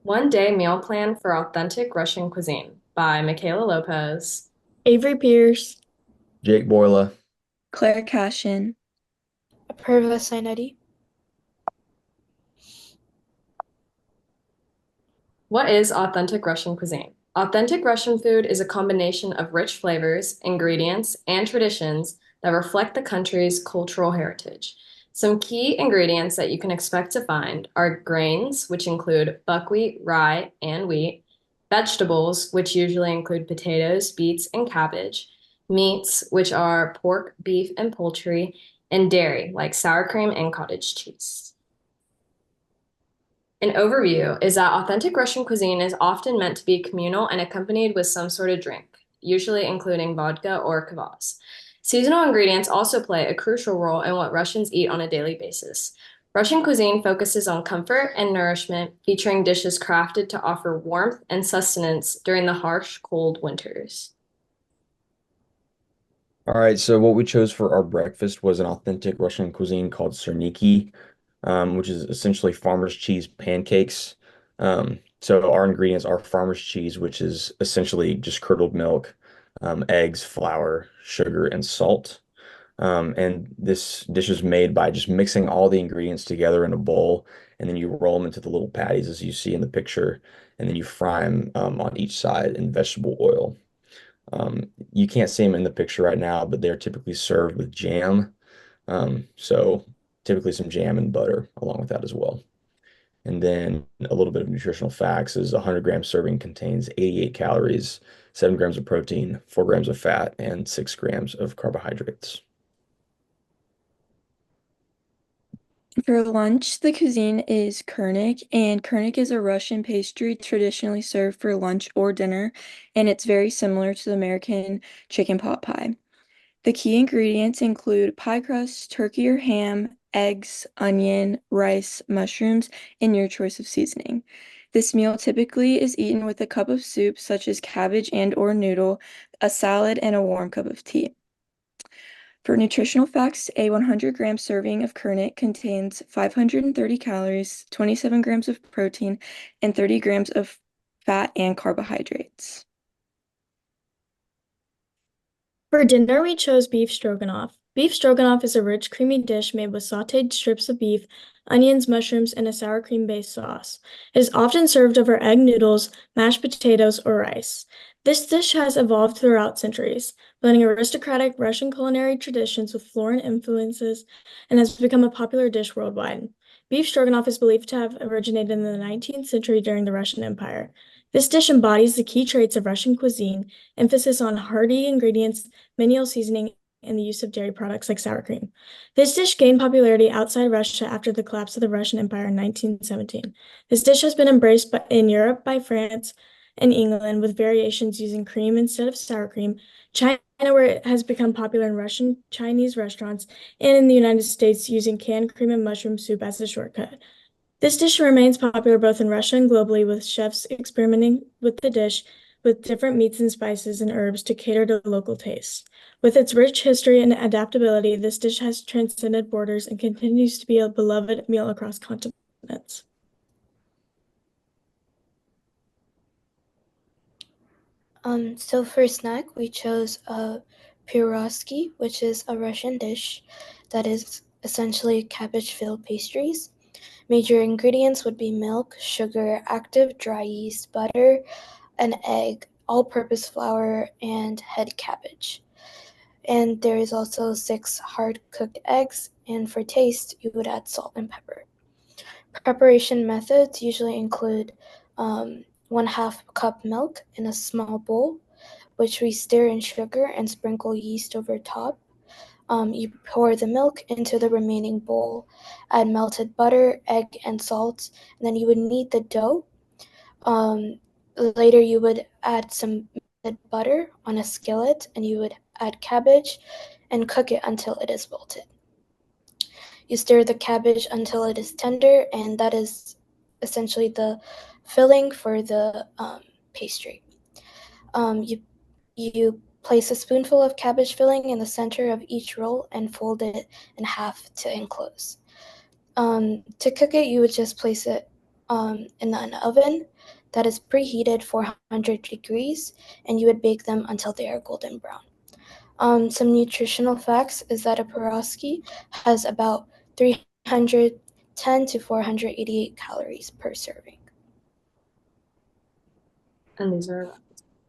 One-day meal plan for authentic Russian cuisine by Michaela Lopez. Avery Pierce, Jake Boyla. Claire Cashin. Apurva Saineti. What is authentic Russian cuisine? Authentic Russian food is a combination of rich flavors, ingredients, and traditions that reflect the country's cultural heritage. Some key ingredients that you can expect to find are grains, which include buckwheat, rye, and wheat, vegetables, which usually include potatoes, beets, and cabbage, meats, which are pork, beef, and poultry, and dairy, like sour cream and cottage cheese. An overview is that authentic Russian cuisine is often meant to be communal and accompanied with some sort of drink, usually including vodka or kvass. Seasonal ingredients also play a crucial role in what Russians eat on a daily basis. Russian cuisine focuses on comfort and nourishment, featuring dishes crafted to offer warmth and sustenance during the harsh, cold winters. All right, so what we chose for our breakfast was an authentic Russian cuisine called serniki, which is essentially farmer's cheese pancakes. So our ingredients are farmer's cheese, which is essentially just curdled milk, eggs, flour, sugar, and salt. And this dish is made by just mixing all the ingredients together in a bowl, and then you roll them into the little patties as you see in the picture, and then you fry them on each side in vegetable oil. You can't see them in the picture right now, but they're typically served with jam. So typically some jam and butter along with that as well. And then a little bit of nutritional facts is a 100-gram serving contains 88 calories, 7 grams of protein, 4 grams of fat, and 6 grams of carbohydrates. For lunch, the cuisine is kurnik, and kurnik is a Russian pastry traditionally served for lunch or dinner, and it's very similar to the American chicken pot pie. The key ingredients include pie crust, turkey or ham, eggs, onion, rice, mushrooms, and your choice of seasoning. This meal typically is eaten with a cup of soup such as cabbage and or noodle, a salad, and a warm cup of tea. For nutritional facts, a 100-gram serving of Kernet contains 530 calories, 27 grams of protein, and 30 grams of fat and carbohydrates. For dinner, we chose beef stroganoff. Beef stroganoff is a rich, creamy dish made with sautéed strips of beef, onions, mushrooms, and a sour cream-based sauce. It is often served over egg noodles, mashed potatoes, or rice. This dish has evolved throughout centuries, blending aristocratic Russian culinary traditions with foreign influences, and has become a popular dish worldwide. Beef stroganoff is believed to have originated in the 19th century during the Russian Empire. This dish embodies the key traits of Russian cuisine: emphasis on hearty ingredients, manual seasoning, and the use of dairy products like sour cream. This dish gained popularity outside Russia after the collapse of the Russian Empire in 1917. This dish has been embraced in Europe by France and England, with variations using cream instead of sour cream, China, where it has become popular in Russian Chinese restaurants, and in the United States, using canned cream and mushroom soup as a shortcut. This dish remains popular both in Russia and globally, with chefs experimenting with the dish with different meats and spices and herbs to cater to local tastes. With its rich history and adaptability, this dish has transcended borders and continues to be a beloved meal across continents. So for snack, we chose a pierogi, which is a Russian dish that is essentially cabbage-filled pastries. Major ingredients would be milk, sugar, active dry yeast, butter, an egg, all-purpose flour, and head cabbage. And there is also 6 hard-cooked eggs, and for taste, you would add salt and pepper. Preparation methods usually include 1/2 cup milk in a small bowl, which we stir in sugar and sprinkle yeast over top. You pour the milk into the remaining bowl, add melted butter, egg, and salt, and then you would knead the dough. Later, you would add some melted butter on a skillet, and you would add cabbage and cook it until it is wilted. You stir the cabbage until it is tender, and that is essentially the filling for the pastry. You place a spoonful of cabbage filling in the center of each roll and fold it in half to enclose. To cook it, you would just place it in an oven that is preheated 400 degrees, and you would bake them until they are golden brown. Some nutritional facts is that a pierogi has about 310 to 488 calories per serving. And these are